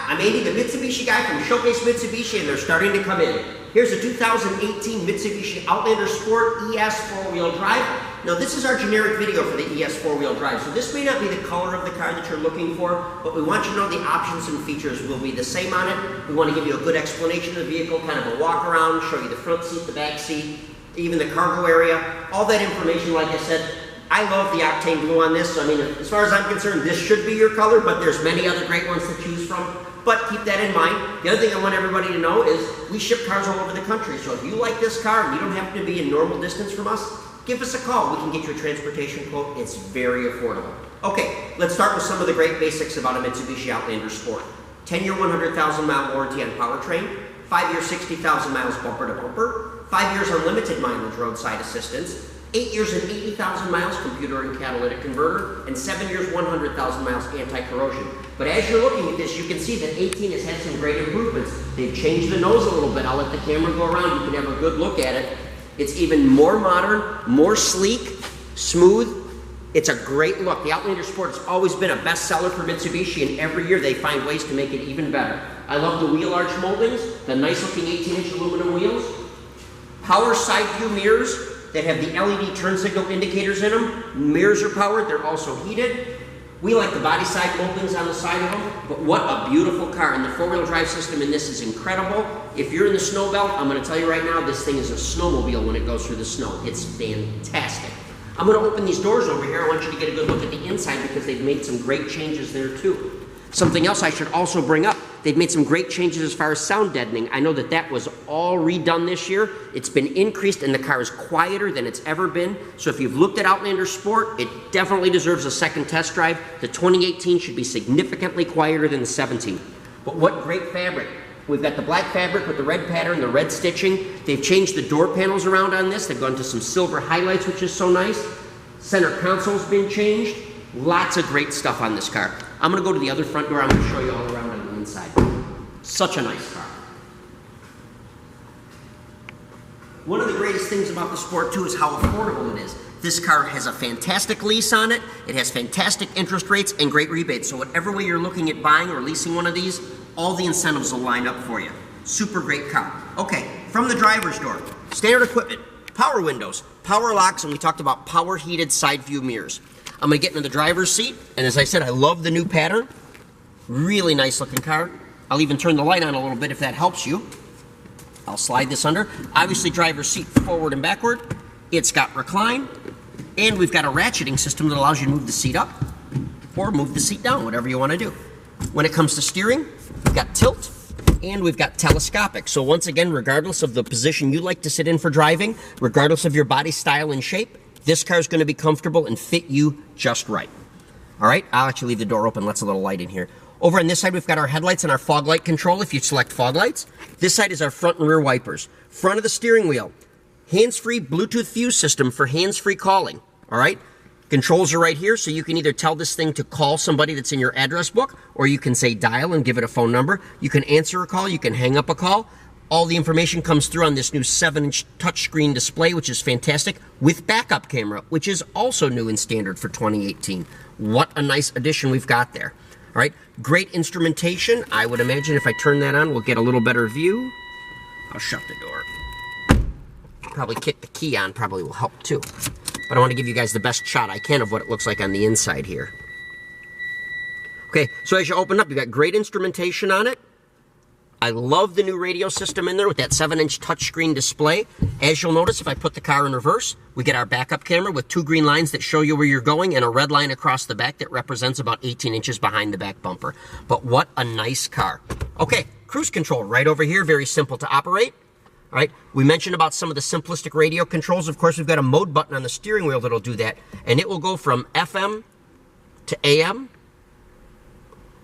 I'm Andy, the Mitsubishi guy from Showcase Mitsubishi, and they're starting to come in. Here's a 2018 Mitsubishi Outlander Sport ES 4-wheel drive. Now this is our generic video for the ES 4-wheel drive, so this may not be the color of the car that you're looking for, but we want you to know the options and features will be the same on it. We want to give you a good explanation of the vehicle, kind of a walk around, show you the front seat, the back seat, even the cargo area, all that information. Like I said, I love the octane blue on this, so I mean, as far as I'm concerned, this should be your color, but there's many other great ones to choose from. But keep that in mind. The other thing I want everybody to know is we ship cars all over the country, so if you like this car and you don't happen to be in normal distance from us, give us a call. We can get you a transportation quote. It's very affordable. Okay, let's start with some of the great basics about a Mitsubishi Outlander Sport. 10-year, 100,000-mile warranty on powertrain, 5-year, 60,000 miles bumper to bumper, 5 years unlimited mileage roadside assistance, 8 years and 80,000 miles computer and catalytic converter, and 7 years, 100,000 miles anti-corrosion. But as you're looking at this, you can see that 18 has had some great improvements. They've changed the nose a little bit. I'll let the camera go around. You can have a good look at it. It's even more modern, more sleek, smooth. It's a great look. The Outlander Sport has always been a bestseller for Mitsubishi, and every year they find ways to make it even better. I love the wheel arch moldings, the nice looking 18-inch aluminum wheels, power side view mirrors that have the LED turn signal indicators in them. Mirrors are powered, they're also heated. We like the body side moldings on the side of them, but what a beautiful car. And the 4-wheel drive system in this is incredible. If you're in the snow belt, I'm gonna tell you right now, this thing is a snowmobile when it goes through the snow. It's fantastic. I'm gonna open these doors over here. I want you to get a good look at the inside because they've made some great changes there too. Something else I should also bring up, they've made some great changes as far as sound deadening. I know that that was all redone this year. It's been increased and the car is quieter than it's ever been. So if you've looked at Outlander Sport, it definitely deserves a second test drive. The 2018 should be significantly quieter than the 17. But what great fabric. We've got the black fabric with the red pattern, the red stitching. They've changed the door panels around on this. They've gone to some silver highlights, which is so nice. Center console's been changed. Lots of great stuff on this car. I'm gonna go to the other front door. I'm gonna show you all around on the inside. Such a nice car. One of the greatest things about the Sport too is how affordable it is. This car has a fantastic lease on it. It has fantastic interest rates and great rebates. So whatever way you're looking at buying or leasing one of these, all the incentives will line up for you. Super great car. Okay, from the driver's door, standard equipment, power windows, power locks, and we talked about power heated side view mirrors. I'm gonna get into the driver's seat, and as I said, I love the new pattern. Really nice looking car. I'll even turn the light on a little bit if that helps you. I'll slide this under. Obviously, driver's seat forward and backward. It's got recline, and we've got a ratcheting system that allows you to move the seat up or move the seat down, whatever you want to do. When it comes to steering, we've got tilt, and we've got telescopic. So once again, regardless of the position you like to sit in for driving, regardless of your body style and shape, this car is going to be comfortable and fit you just right. All right, I'll actually leave the door open, lets a little light in here. Over on this side, we've got our headlights and our fog light control if you select fog lights. This side is our front and rear wipers. Front of the steering wheel, hands-free Bluetooth fuse system for hands-free calling. All right, controls are right here, so you can either tell this thing to call somebody that's in your address book, or you can say dial and give it a phone number. You can answer a call, you can hang up a call. All the information comes through on this new 7-inch touchscreen display, which is fantastic, with backup camera, which is also new and standard for 2018. What a nice addition we've got there. All right, great instrumentation. I would imagine if I turn that on, we'll get a little better view. I'll shut the door. Probably kick the key on, probably will help too. But I want to give you guys the best shot I can of what it looks like on the inside here. Okay, so as you open up, you've got great instrumentation on it. I love the new radio system in there with that 7-inch touchscreen display. As you'll notice, if I put the car in reverse, we get our backup camera with 2 green lines that show you where you're going and a red line across the back that represents about 18 inches behind the back bumper. But what a nice car. Okay, cruise control right over here, very simple to operate. All right, we mentioned about some of the simplistic radio controls. Of course, we've got a mode button on the steering wheel that'll do that, and it will go from FM to AM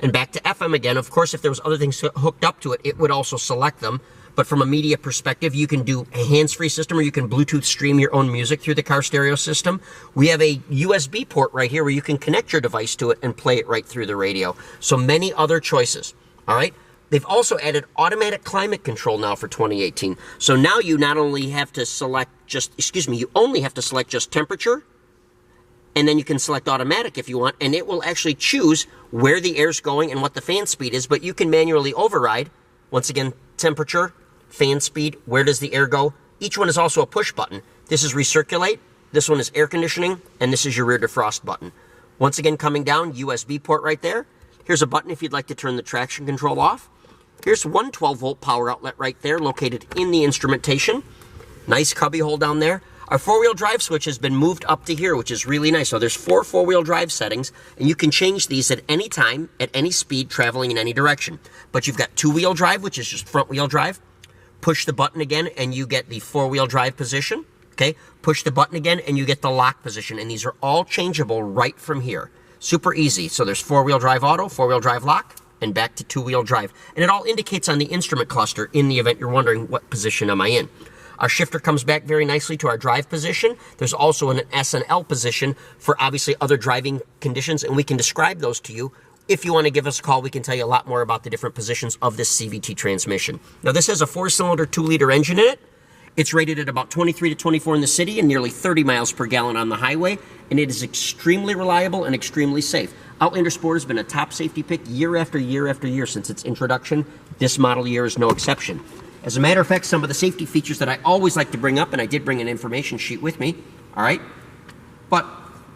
and back to FM again. Of course, if there was other things hooked up to it, it would also select them. But from a media perspective, you can do a hands-free system or you can Bluetooth stream your own music through the car stereo system. We have a USB port right here where you can connect your device to it and play it right through the radio. So many other choices, all right? They've also added automatic climate control now for 2018. So now you not only have to select you only have to select just temperature and then you can select automatic if you want, and it will actually choose where the air's going and what the fan speed is, but you can manually override. Once again, temperature, fan speed, where does the air go? Each one is also a push button. This is recirculate, this one is air conditioning, and this is your rear defrost button. Once again, coming down, USB port right there. Here's a button if you'd like to turn the traction control off. Here's one 12-volt power outlet right there located in the instrumentation. Nice cubby hole down there. Our four-wheel drive switch has been moved up to here, which is really nice. So there's 4 four-wheel drive settings, and you can change these at any time, at any speed, traveling in any direction. But you've got two-wheel drive, which is just front-wheel drive. Push the button again, and you get the four-wheel drive position. Okay, push the button again, and you get the lock position. And these are all changeable right from here. Super easy. So there's four-wheel drive auto, four-wheel drive lock, and back to two-wheel drive. And it all indicates on the instrument cluster in the event you're wondering what position am I in. Our shifter comes back very nicely to our drive position. There's also an S and L position for obviously other driving conditions, and we can describe those to you. If you want to give us a call, we can tell you a lot more about the different positions of this CVT transmission. Now, this has a 4-cylinder, 2-liter engine in it. It's rated at about 23 to 24 in the city and nearly 30 miles per gallon on the highway, and it is extremely reliable and extremely safe. Outlander Sport has been a top safety pick year after year after year since its introduction. This model year is no exception. As a matter of fact, some of the safety features that I always like to bring up, and I did bring an information sheet with me, all right? But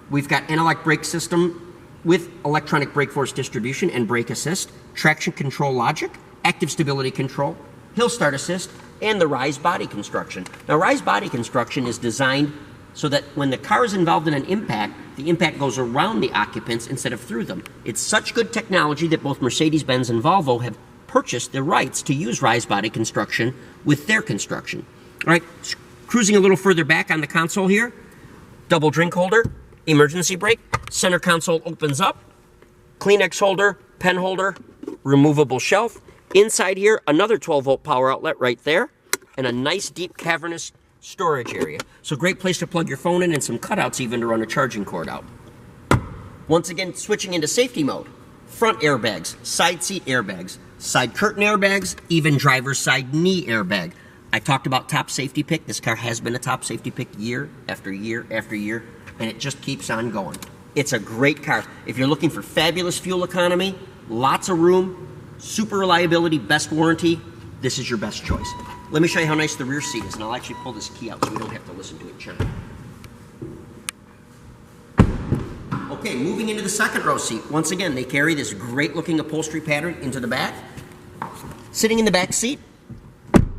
we've got anti-lock brake system with electronic brake force distribution and brake assist, traction control logic, active stability control, hill start assist, and the rise body construction. Now, rise body construction is designed so that when the car is involved in an impact, the impact goes around the occupants instead of through them. It's such good technology that both Mercedes-Benz and Volvo have purchased the rights to use rise body construction with their construction. All right, cruising a little further back on the console here, double drink holder, emergency brake, center console opens up, Kleenex holder, pen holder, removable shelf. Inside here, another 12-volt power outlet right there, and a nice deep cavernous storage area. So great place to plug your phone in and some cutouts even to run a charging cord out. Once again, switching into safety mode. Front airbags, side seat airbags, side curtain airbags, even driver's side knee airbag. I talked about top safety pick. This car has been a top safety pick year after year after year, and it just keeps on going. It's a great car. If you're looking for fabulous fuel economy, lots of room, super reliability, best warranty, this is your best choice. Let me show you how nice the rear seat is, and I'll actually pull this key out so we don't have to listen to it churn. Okay, moving into the second row seat. Once again, they carry this great looking upholstery pattern into the back. Sitting in the back seat,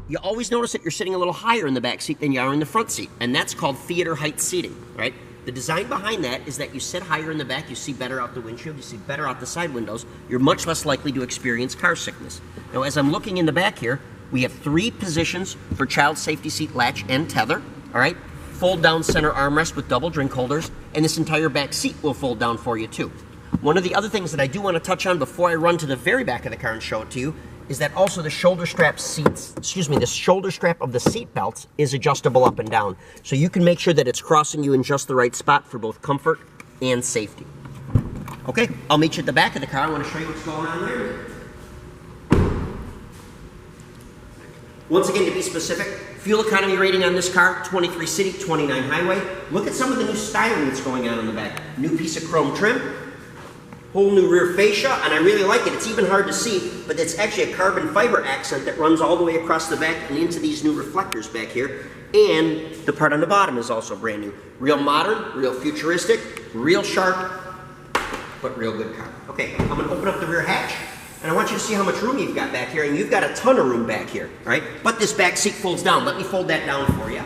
you always notice that you're sitting a little higher in the back seat than you are in the front seat, and that's called theater height seating, right? The design behind that is that you sit higher in the back, you see better out the windshield, you see better out the side windows, you're much less likely to experience car sickness. Now, as I'm looking in the back here, we have 3 positions for child safety seat latch and tether, all right? Fold down center armrest with double drink holders, and this entire back seat will fold down for you too. One of the other things that I do want to touch on before I run to the very back of the car and show it to you is that also the shoulder strap seats, the shoulder strap of the seat belts is adjustable up and down. So you can make sure that it's crossing you in just the right spot for both comfort and safety. Okay, I'll meet you at the back of the car. I want to show you what's going on there. Once again, to be specific, fuel economy rating on this car, 23 city, 29 highway. Look at some of the new styling that's going on in the back. New piece of chrome trim, whole new rear fascia, and I really like it. It's even hard to see, but it's actually a carbon fiber accent that runs all the way across the back and into these new reflectors back here. And the part on the bottom is also brand new. Real modern, real futuristic, real sharp, but real good car. Okay, I'm gonna open up the rear hatch, and I want you to see how much room you've got back here, and you've got a ton of room back here, right? But this back seat folds down. Let me fold that down for you.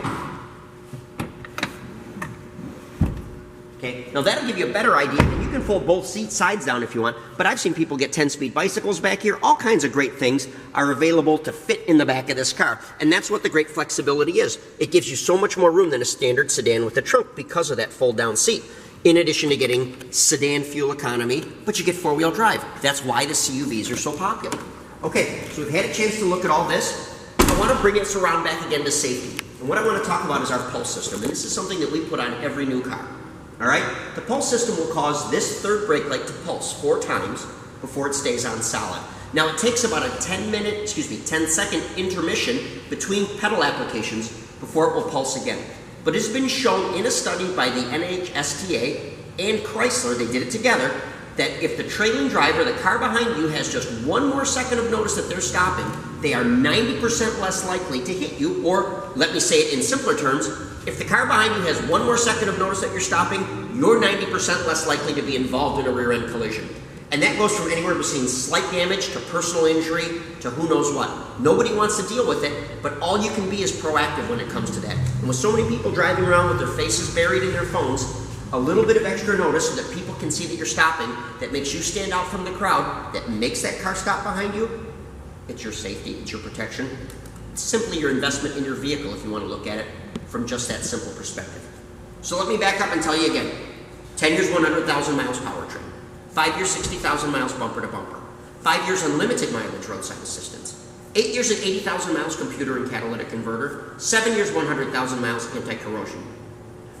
Okay, now that'll give you a better idea, and you can fold both seat sides down if you want, but I've seen people get 10-speed bicycles back here. All kinds of great things are available to fit in the back of this car, and that's what the great flexibility is. It gives you so much more room than a standard sedan with a trunk because of that fold-down seat. In addition to getting sedan fuel economy, but you get four-wheel drive. That's why the CUVs are so popular. Okay, so we've had a chance to look at all this. I want to bring us around back again to safety. And what I want to talk about is our pulse system, and this is something that we put on every new car. All right? The pulse system will cause this third brake light to pulse 4 times before it stays on solid. Now, it takes about a 10-second intermission between pedal applications before it will pulse again. But it's been shown in a study by the NHSTA and Chrysler, they did it together, that if the trailing driver, the car behind you, has just one more second of notice that they're stopping, they are 90% less likely to hit you, or let me say it in simpler terms, if the car behind you has one more second of notice that you're stopping, you're 90% less likely to be involved in a rear-end collision. And that goes from anywhere between slight damage to personal injury to who knows what. Nobody wants to deal with it, but all you can be is proactive when it comes to that. And with so many people driving around with their faces buried in their phones, a little bit of extra notice so that people can see that you're stopping, that makes you stand out from the crowd, that makes that car stop behind you, it's your safety, it's your protection. It's simply your investment in your vehicle if you want to look at it from just that simple perspective. So let me back up and tell you again. 10 years, 100,000 miles powertrain. 5 years, 60,000 miles bumper to bumper. 5 years unlimited mileage roadside assistance. 8 years and 80,000 miles computer and catalytic converter. 7 years, 100,000 miles anti-corrosion.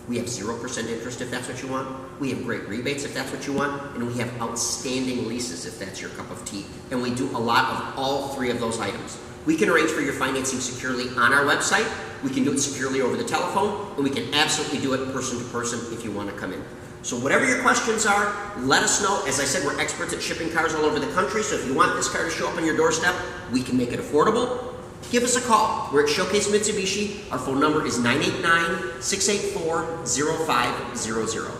We have 0% interest if that's what you want. We have great rebates if that's what you want. And we have outstanding leases if that's your cup of tea. And we do a lot of all three of those items. We can arrange for your financing securely on our website. We can do it securely over the telephone. And we can absolutely do it person to person if you want to come in. So whatever your questions are, let us know. As I said, we're experts at shipping cars all over the country. So if you want this car to show up on your doorstep, we can make it affordable. Give us a call. We're at Showcase Mitsubishi. Our phone number is 989-684-0500.